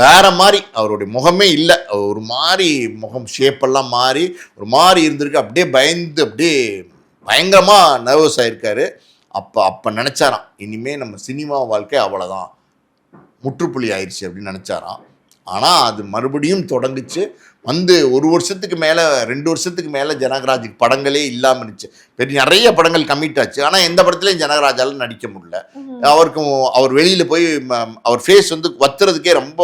வேற மாதிரி அவருடைய முகமே இல்லை. ஒரு மாதிரி முகம் ஷேப்பெல்லாம் மாறி ஒரு மாதிரி இருந்திருக்கு. அப்படியே பயந்து அப்படியே பயங்கரமாக நர்வஸ் ஆகிருக்காரு. அப்போ நினச்சாராம், இனிமேல் நம்ம சினிமா வாழ்க்கை அவ்வளோதான், முற்றுப்புள்ளி ஆயிடுச்சு அப்படின்னு நினச்சாராம். ஆனால் அது மறுபடியும் தொடங்குச்சு. வந்து 1 வருஷத்துக்கு மேலே 2 வருஷத்துக்கு மேலே ஜனகராஜுக்கு படங்களே இல்லாமல் இருந்துச்சு. நிறைய படங்கள் கமிட் ஆச்சு. ஆனால் எந்த படத்துலையும் ஜனகராஜால் நடிக்க முடியல. அவர் வெளியில் போய் அவர் ஃபேஸ் வந்து வத்துறதுக்கே ரொம்ப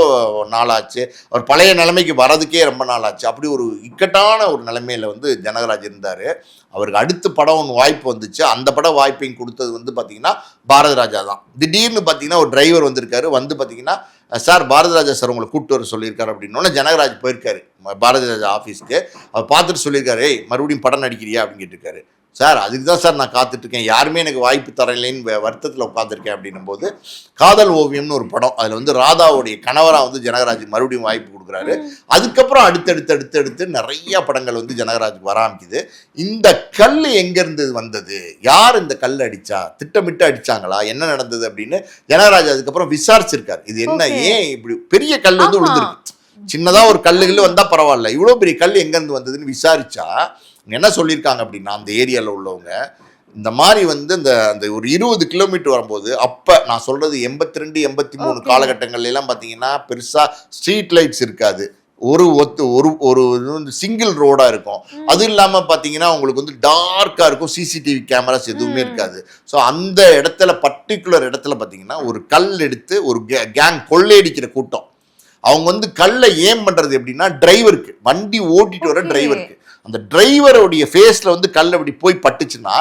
நாளாச்சு. அவர் பழைய நிலைமைக்கு வர்றதுக்கே ரொம்ப நாளாச்சு. அப்படி ஒரு இக்கட்டான ஒரு நிலைமையில் வந்து ஜனகராஜ் இருந்தார். அவருக்கு அடுத்த படம் ஒன்று வாய்ப்பு வந்துச்சு. அந்த படம் வாய்ப்பையும் கொடுத்தது வந்து பார்த்தீங்கன்னா பாரதி ராஜா தான். திடீர்னு பார்த்தீங்கன்னா ஒரு டிரைவர் வந்திருக்காரு. வந்து பார்த்தீங்கன்னா, சார் பாரதி ராஜா சார் உங்களை கூப்பிட்டு வர சொல்லியிருக்காரு அப்படின்னோடனே ஜனகராஜ் போயிருக்காரு பாரதி ராஜா ஆஃபீஸ்க்கு. அவர் பார்த்துட்டு சொல்லியிருக்காரு, ஏய் மறுபடியும் படம் நடிக்கிறியா அப்படின்னு கேட்டிருக்காரு. சார் அதுக்கு தான் சார் நான் காத்துட்ருக்கேன், யாருமே எனக்கு வாய்ப்பு தரலைன்னு வருத்தத்தில் உட்காந்துருக்கேன் அப்படின்னும் போது காதல் ஓவியம்னு ஒரு படம், அதில் வந்து ராதாவுடைய கணவராக வந்து ஜனகராஜ் மறுபடியும் வாய்ப்பு கொடுக்குறாரு. அதுக்கப்புறம் அடுத்தடுத்து நிறைய படங்கள் வந்து ஜனகராஜுக்கு வர ஆரம்பிக்குது. இந்த கல் எங்கேருந்து வந்தது, யார் இந்த கல் அடித்தா, திட்டமிட்டு அடித்தாங்களா, என்ன நடந்தது அப்படின்னு ஜனகராஜ் அதுக்கப்புறம் விசாரிச்சிருக்காரு. இது என்ன, ஏன் இப்படி பெரிய கல் வந்து விழுந்திருக்கு, சின்னதாக ஒரு கல்லுகள் வந்தால் பரவாயில்ல, இவ்வளோ பெரிய கல் எங்கேருந்து வந்ததுன்னு விசாரிச்சா என்ன சொல்லியிருக்காங்க அப்படின்னா, அந்த ஏரியாவில் உள்ளவங்க இந்த மாதிரி வந்து அந்த ஒரு 20 கிலோமீட்டர் வரும்போது, அப்போ நான் சொல்கிறது 82 83 காலகட்டங்கள்லாம் பார்த்தீங்கன்னா பெருசாக ஸ்ட்ரீட் லைட்ஸ் இருக்காது. ஒரு சிங்கிள் ரோடாக இருக்கும். அதுவும் இல்லாமல் பார்த்தீங்கன்னா உங்களுக்கு வந்து டார்க்காக இருக்கும். சிசிடிவி கேமராஸ் எதுவுமே இருக்காது. ஸோ அந்த இடத்துல பர்டிகுலர் இடத்துல பார்த்தீங்கன்னா ஒரு கல் எடுத்து ஒரு கேங் கொள்ளையடிக்கிற கூட்டம். அவங்க வந்து கல்லை ஏம் பண்ணுறது எப்படின்னா, டிரைவருக்கு, வண்டி ஓட்டிட்டு வர டிரைவருக்கு, அந்த டிரைவருடைய ஃபேஸில் வந்து கல் அப்படி போய் பட்டுச்சுன்னா